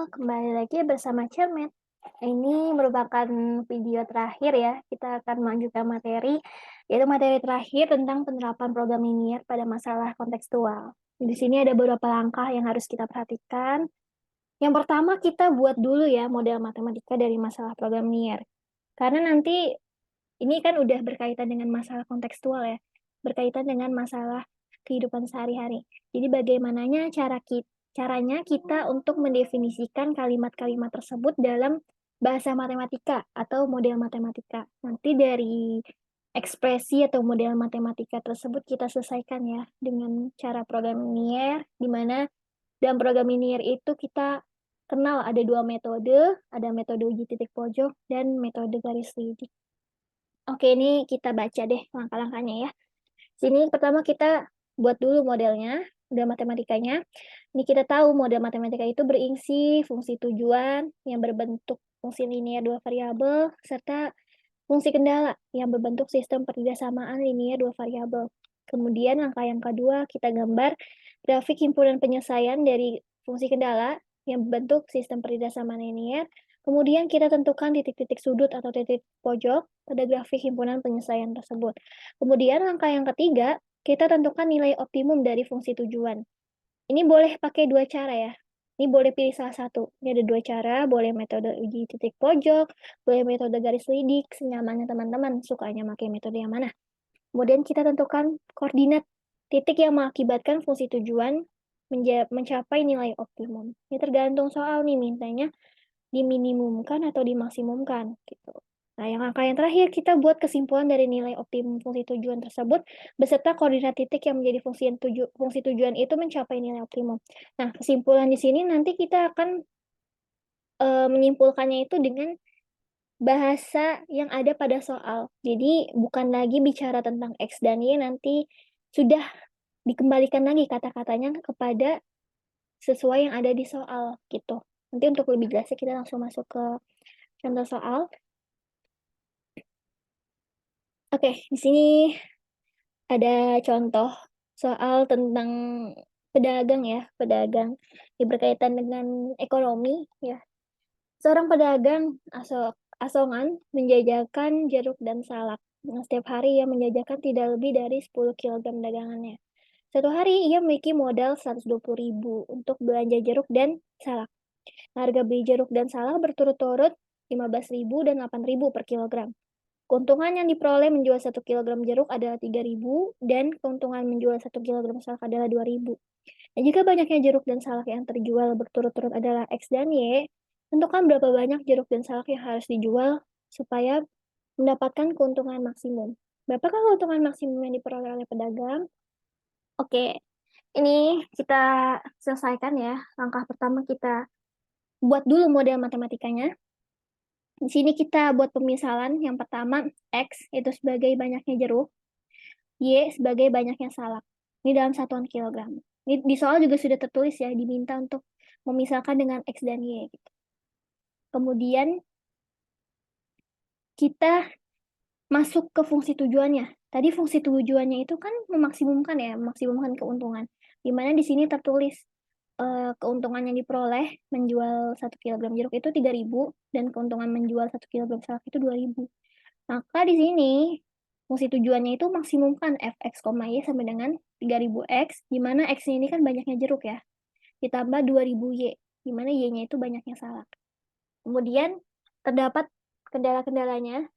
kembali lagi bersama Cermet. Ini merupakan video terakhir ya, kita akan melanjutkan materi, yaitu materi terakhir tentang penerapan program linear pada masalah kontekstual. Di sini ada beberapa langkah yang harus kita perhatikan. Yang pertama, kita buat dulu ya model matematika dari masalah program linear. Karena nanti ini kan udah berkaitan dengan masalah kontekstual ya, berkaitan dengan masalah kehidupan sehari-hari. Jadi bagaimananya caranya kita untuk mendefinisikan kalimat-kalimat tersebut dalam bahasa matematika atau model matematika. Nanti dari ekspresi atau model matematika tersebut kita selesaikan ya dengan cara program linear, di mana dalam program linear itu kita kenal ada dua metode, ada metode uji titik pojok dan metode garis lidik. Oke, ini kita baca deh langkah-langkahnya ya. Sini pertama kita buat dulu modelnya, model matematikanya. Ini kita tahu model matematika itu berisi fungsi tujuan yang berbentuk fungsi linear dua variabel, serta fungsi kendala yang berbentuk sistem pertidasamaan linear dua variabel. Kemudian langkah yang kedua, kita gambar grafik himpunan penyelesaian dari fungsi kendala yang berbentuk sistem pertidasamaan linear. Kemudian kita tentukan titik-titik sudut atau titik pojok pada grafik himpunan penyelesaian tersebut. Kemudian langkah yang ketiga, kita tentukan nilai optimum dari fungsi tujuan. Ini boleh pakai dua cara ya. Ini boleh pilih salah satu. Ini ada dua cara, boleh metode uji titik pojok, boleh metode garis lidik, senyamannya teman-teman, sukanya pakai metode yang mana. Kemudian kita tentukan koordinat titik yang mengakibatkan fungsi tujuan mencapai nilai optimum. Ini tergantung soal nih, mintanya diminimumkan atau dimaksimumkan gitu. Nah, yang angka yang terakhir kita buat kesimpulan dari nilai optimum fungsi tujuan tersebut beserta koordinat titik yang menjadi fungsi tujuan itu mencapai nilai optimum. Nah, kesimpulan di sini nanti kita akan menyimpulkannya itu dengan bahasa yang ada pada soal. Jadi bukan lagi bicara tentang X dan Y, nanti sudah dikembalikan lagi kata-katanya kepada sesuai yang ada di soal gitu. Nanti untuk lebih jelasnya kita langsung masuk ke contoh soal. Oke, di sini ada contoh soal tentang pedagang ya, pedagang. Ini berkaitan dengan ekonomi ya. Seorang pedagang asongan menjajakan jeruk dan salak. Nah, setiap hari ia menjajakan tidak lebih dari 10 kilogram dagangannya. Satu hari ia memiliki modal 120.000 untuk belanja jeruk dan salak. Harga beli jeruk dan salak berturut-turut 15.000 dan 8.000 per kilogram. Keuntungan yang diperoleh menjual 1 kilogram jeruk adalah 3.000 dan keuntungan menjual 1 kilogram salak adalah 2.000. Dan jika banyaknya jeruk dan salak yang terjual berturut-turut adalah X dan Y, tentukan berapa banyak jeruk dan salak yang harus dijual supaya mendapatkan keuntungan maksimum. Berapakah keuntungan maksimum yang diperoleh oleh pedagang? Oke, ini kita selesaikan ya. Langkah pertama kita buat dulu model matematikanya. Di sini kita buat pemisalan. Yang pertama, X itu sebagai banyaknya jeruk, Y sebagai banyaknya salak. Ini dalam satuan kilogram. Ini di soal juga sudah tertulis ya, diminta untuk memisalkan dengan X dan Y. Gitu. Kemudian kita masuk ke fungsi tujuannya. Tadi fungsi tujuannya itu kan memaksimumkan ya, memaksimumkan keuntungan. Dimana di sini tertulis keuntungan yang diperoleh menjual 1 kilogram jeruk itu 3.000 dan keuntungan menjual 1 kilogram salak itu 2.000. Maka di sini fungsi tujuannya itu maksimumkan fx, y sampai dengan 3.000x, di mana x ini kan banyaknya jeruk ya, ditambah 2.000y, di mana y-nya itu banyaknya salak. Kemudian terdapat kendala-kendalanya.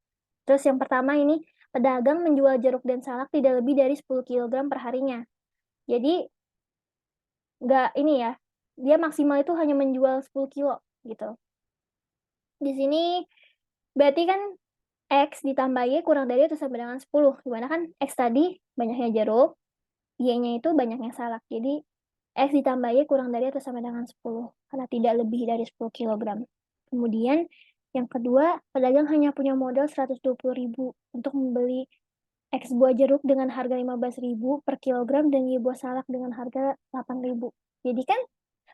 Terus yang pertama ini, pedagang menjual jeruk dan salak tidak lebih dari 10 kilogram per harinya. Jadi nggak ini ya, dia maksimal itu hanya menjual 10 kilo gitu. Di sini berarti kan X ditambah Y kurang dari atau sama dengan 10, dimana kan X tadi banyaknya jeruk, Y-nya itu banyaknya salak. Jadi X ditambah Y kurang dari atau sama dengan 10, karena tidak lebih dari 10 kilogram. Kemudian yang kedua, pedagang hanya punya modal 120.000 untuk membeli X buah jeruk dengan harga 15.000 per kilogram dan Y buah salak dengan harga 8.000. Jadi kan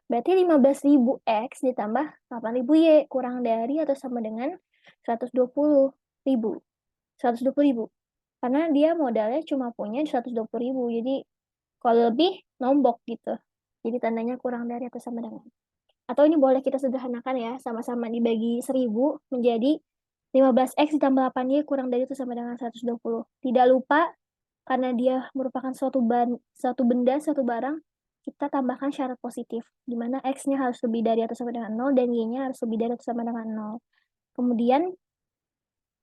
berarti 15.000 X ditambah 8.000 Y kurang dari atau sama dengan 120.000. 120.000. Karena dia modalnya cuma punya 120.000. Jadi kalau lebih nombok gitu. Jadi tandanya kurang dari atau sama dengan. Atau ini boleh kita sederhanakan ya, sama-sama dibagi 1000 menjadi 15x ditambah 8y kurang dari itu sama dengan 120. Tidak lupa, karena dia merupakan suatu benda, suatu barang, kita tambahkan syarat positif, di mana x-nya harus lebih dari atau sama dengan 0 dan y-nya harus lebih dari atau sama dengan 0. Kemudian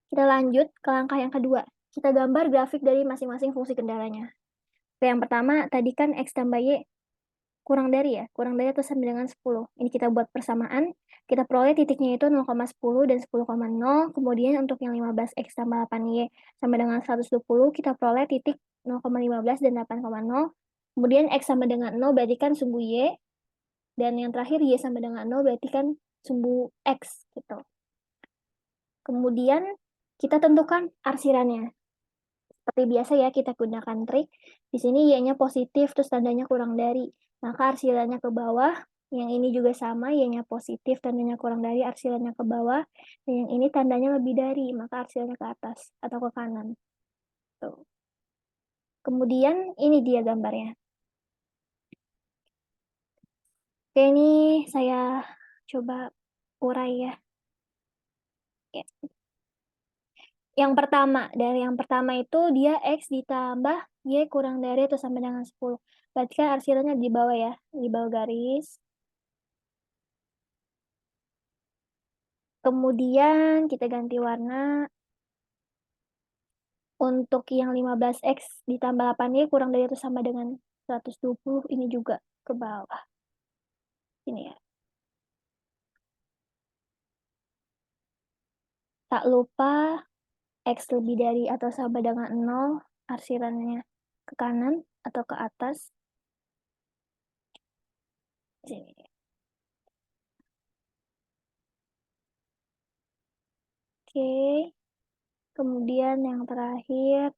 kita lanjut ke langkah yang kedua. Kita gambar grafik dari masing-masing fungsi kendalanya. Yang pertama, tadi kan x tambah y kurang dari atau sama dengan 10. Ini kita buat persamaan, kita peroleh titiknya itu 0,10 dan 10,0. Kemudian untuk yang 15x tambah 8y sama dengan 120, kita peroleh titik 0,15 dan 8,0. Kemudian x sama dengan 0 berarti kan sumbu y, dan yang terakhir y sama dengan 0 berarti kan sumbu x gitu. Kemudian kita tentukan arsirannya. Seperti biasa ya, kita gunakan trik. Di sini y-nya positif, terus tandanya kurang dari. Maka arsirannya ke bawah. Yang ini juga sama, y-nya positif, tandanya kurang dari, arsirannya ke bawah. Dan yang ini tandanya lebih dari, maka arsirannya ke atas atau ke kanan. Tuh. Kemudian ini dia gambarnya. Oke, ini saya coba urai ya. Yang pertama itu dia x ditambah y kurang dari atau sama dengan 10. Berarti kan arsirannya di bawah ya, di bawah garis. Kemudian kita ganti warna. Untuk yang 15x ditambah 8y kurang dari atau sama dengan 120, ini juga ke bawah. Ini ya. Tak lupa x lebih dari atau sama dengan 0, arsirannya ke kanan atau ke atas. Sini. Oke. Kemudian yang terakhir,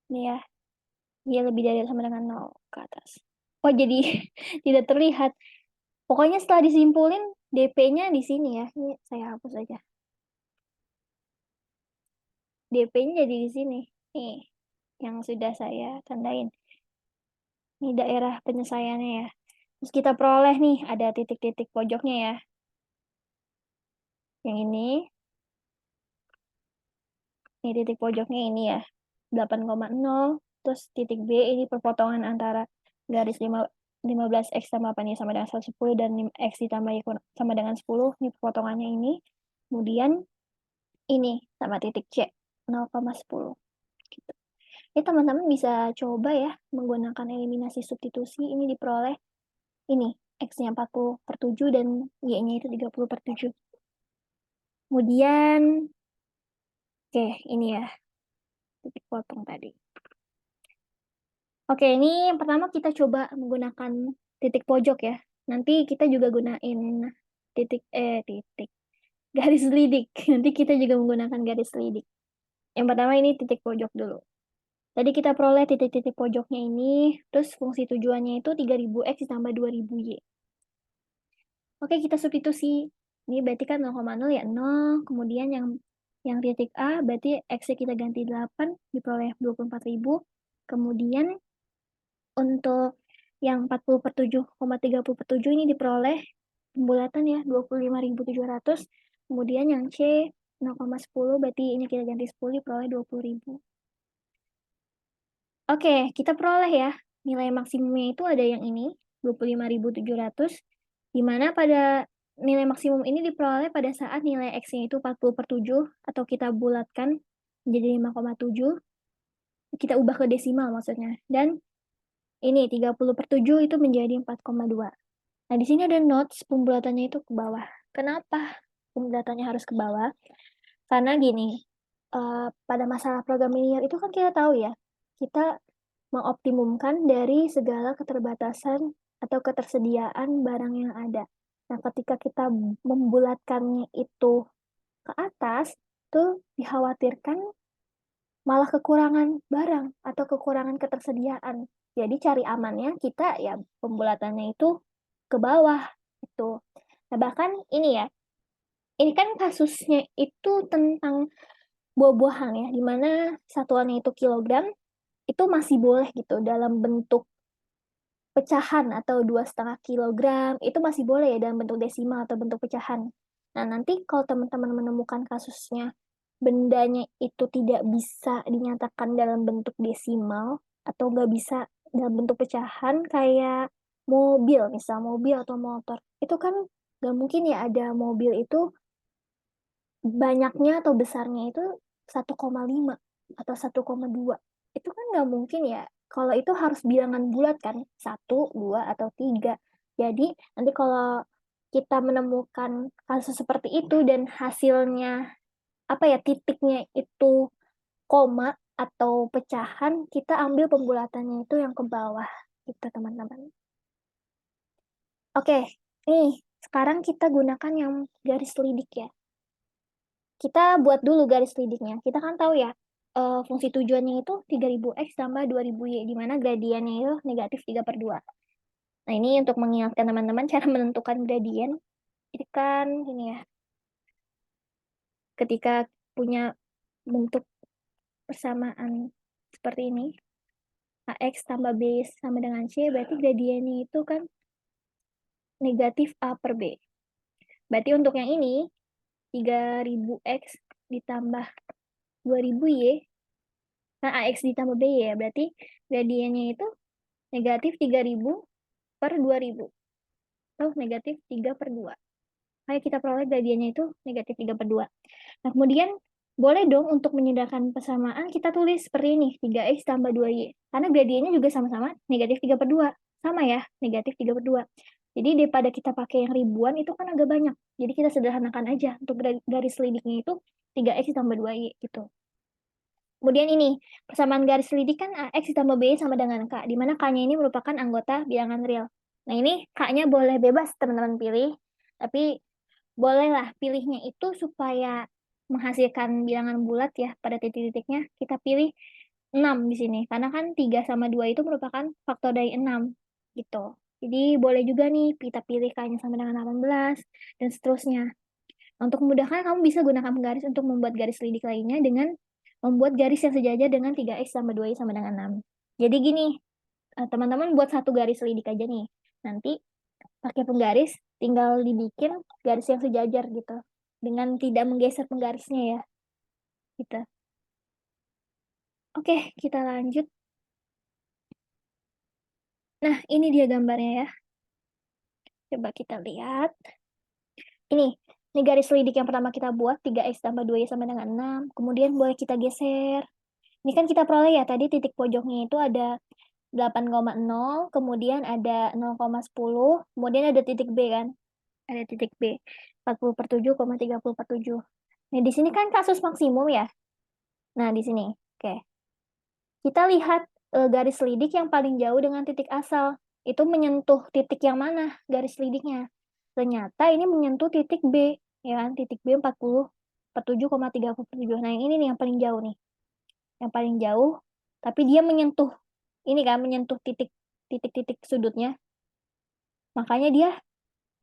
ini ya, dia lebih dari atau sama dengan 0 ke atas. Oh, jadi tidak terlihat. Pokoknya setelah disimpulin, DP-nya di sini ya. Ini saya hapus aja. DP-nya jadi di sini. Nih, yang sudah saya tandain. Ini daerah penyelesaiannya ya. Terus kita peroleh nih, ada titik-titik pojoknya ya. Yang ini titik pojoknya ini ya. 8,0. Terus titik B ini perpotongan antara garis 15x tambah 8y sama dengan 110 dan x ditambah y sama dengan 10. Ini perpotongannya ini. Kemudian ini sama titik C 0,10. Gitu. Ini teman-teman bisa coba ya menggunakan eliminasi substitusi. Ini diperoleh ini x-nya 40/7 dan y-nya itu 30/7. Kemudian oke, ini ya titik potong tadi. Oke, ini yang pertama kita coba menggunakan titik pojok ya. Nanti kita juga gunain titik garis lidik. Nanti kita juga menggunakan garis lidik. Yang pertama ini titik pojok dulu. Tadi kita peroleh titik-titik pojoknya ini, terus fungsi tujuannya itu 3000x ditambah 2000y. Oke, kita substitusi. Ini berarti kan 0,0 ya 0, kemudian yang titik A berarti x-nya kita ganti 8, diperoleh 24.000. Kemudian untuk yang 40/7,30/7 ini diperoleh pembulatan ya 25.700. Kemudian yang C 0,10 berarti ini kita ganti 10 diperoleh 20.000. Oke, kita peroleh ya. Nilai maksimumnya itu ada yang ini 25.700, di mana pada nilai maksimum ini diperoleh pada saat nilai X-nya itu 40/7 atau kita bulatkan menjadi 5,7. Kita ubah ke desimal maksudnya. Dan ini 30/7 itu menjadi 4,2. Nah, di sini ada notes pembulatannya itu ke bawah. Kenapa pembulatannya harus ke bawah? Karena gini, pada masalah program linear itu kan kita tahu ya, kita mengoptimumkan dari segala keterbatasan atau ketersediaan barang yang ada. Nah, ketika kita membulatkannya itu ke atas, tuh dikhawatirkan malah kekurangan barang atau kekurangan ketersediaan. Jadi cari amannya kita ya pembulatannya itu ke bawah itu. Nah, bahkan ini ya, ini kan kasusnya itu tentang buah-buahan ya, di mana satuannya itu kilogram, itu masih boleh gitu dalam bentuk pecahan atau 2,5 kilogram, itu masih boleh ya dalam bentuk desimal atau bentuk pecahan. Nah, nanti kalau teman-teman menemukan kasusnya bendanya itu tidak bisa dinyatakan dalam bentuk desimal atau nggak bisa dalam bentuk pecahan kayak mobil, misal mobil atau motor, itu kan nggak mungkin ya ada mobil itu banyaknya atau besarnya itu 1,5 atau 1,2. Itu kan nggak mungkin ya. Kalau itu harus bilangan bulat kan, 1, 2, atau 3. Jadi nanti kalau kita menemukan kasus seperti itu dan hasilnya apa ya, titiknya itu koma atau pecahan, kita ambil pembulatannya itu yang ke bawah gitu teman-teman. Oke, nih sekarang kita gunakan yang garis lidik ya. Kita buat dulu garis lidiknya. Kita kan tahu ya, fungsi tujuannya itu 3000x tambah 2000y, di mana gradiennya itu negatif 3/2. Nah, ini untuk mengingatkan teman-teman cara menentukan gradien. Ini kan ini ya, ketika punya bentuk persamaan seperti ini, ax tambah b sama dengan c, berarti gradiennya itu kan negatif a per b. Berarti untuk yang ini, 3000x ditambah 2000y, nah ax ditambah by ya, berarti gradiennya itu negatif 3000 per 2000. Atau negatif 3/2. Kayak kita peroleh gradiennya itu negatif 3/2. Nah, kemudian boleh dong untuk menyederhanakan persamaan, kita tulis seperti ini, 3x tambah 2y. Karena gradiennya juga sama-sama negatif 3/2. Sama ya, negatif 3/2. Jadi daripada kita pakai yang ribuan, itu kan agak banyak. Jadi kita sederhanakan aja. Untuk garis lidiknya itu 3x tambah 2y gitu. Kemudian ini, persamaan garis lidik kan AX ditambah B sama dengan K, di mana K-nya ini merupakan anggota bilangan real. Nah, ini K-nya boleh bebas teman-teman pilih, tapi bolehlah pilihnya itu supaya menghasilkan bilangan bulat ya pada titik-titiknya, kita pilih 6 di sini, karena kan 3 sama 2 itu merupakan faktor dari 6, gitu. Jadi boleh juga nih kita pilih K-nya sama dengan 18, dan seterusnya. Untuk memudahkan, kamu bisa gunakan penggaris untuk membuat garis lidik lainnya dengan membuat garis yang sejajar dengan 3x tambah 2y sama dengan 6. Jadi gini, teman-teman buat satu garis lidik aja nih. Nanti pakai penggaris, tinggal dibikin garis yang sejajar gitu. Dengan tidak menggeser penggarisnya ya. Gitu. Oke, kita lanjut. Nah, ini dia gambarnya ya. Coba kita lihat. Ini garis lidik yang pertama kita buat, 3x tambah 2y sama dengan 6. Kemudian boleh kita geser. Ini kan kita peroleh ya, tadi titik pojoknya itu ada 8,0, kemudian ada 0,10, kemudian ada titik B kan? Ada titik B, 40/7, 30/7. Nah, di sini kan kasus maksimum ya. Nah, di sini. Oke. Kita lihat garis lidik yang paling jauh dengan titik asal. Itu menyentuh titik yang mana garis lidiknya? Ternyata ini menyentuh titik B, ya kan? Titik B 40/7, 30/7. Nah, yang ini nih yang paling jauh nih. Yang paling jauh, tapi dia menyentuh ini kan, menyentuh titik-titik sudutnya. Makanya dia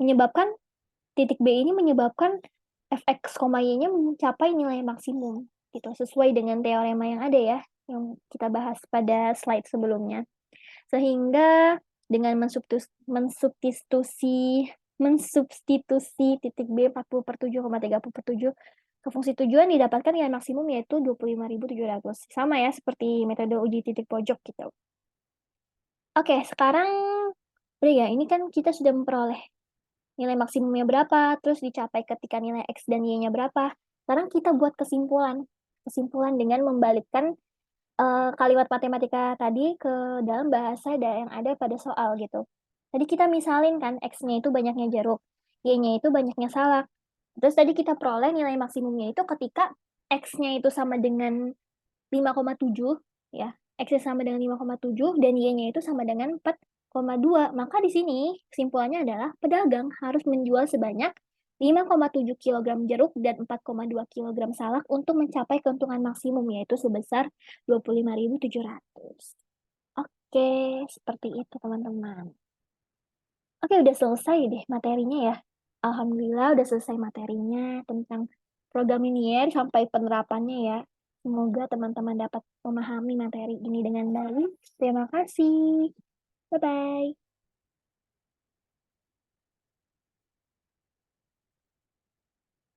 menyebabkan titik B ini menyebabkan fx, y-nya mencapai nilai maksimum gitu, sesuai dengan teorema yang ada ya, yang kita bahas pada slide sebelumnya. Sehingga dengan mensubstitusi titik B 40/7, 30/7 ke fungsi tujuan didapatkan nilai maksimum yaitu 25.700. Sama ya seperti metode uji titik pojok gitu. Oke, sekarang udah ya, ini kan kita sudah memperoleh nilai maksimumnya berapa, terus dicapai ketika nilai X dan Y-nya berapa. Sekarang kita buat kesimpulan. Kesimpulan dengan membalikkan kalimat matematika tadi ke dalam bahasa yang ada pada soal gitu. Tadi kita misalin kan, X-nya itu banyaknya jeruk, Y-nya itu banyaknya salak. Terus tadi kita peroleh nilai maksimumnya itu ketika X-nya itu sama dengan 5,7 ya. X-nya sama dengan 5,7 dan Y-nya itu sama dengan 4,2. Maka di sini kesimpulannya adalah pedagang harus menjual sebanyak 5,7 kg jeruk dan 4,2 kg salak untuk mencapai keuntungan maksimum yaitu sebesar 25.700. Oke, seperti itu teman-teman. Oke, udah selesai deh materinya ya. Alhamdulillah udah selesai materinya tentang program linier sampai penerapannya ya. Semoga teman-teman dapat memahami materi ini dengan baik. Terima kasih. Bye-bye.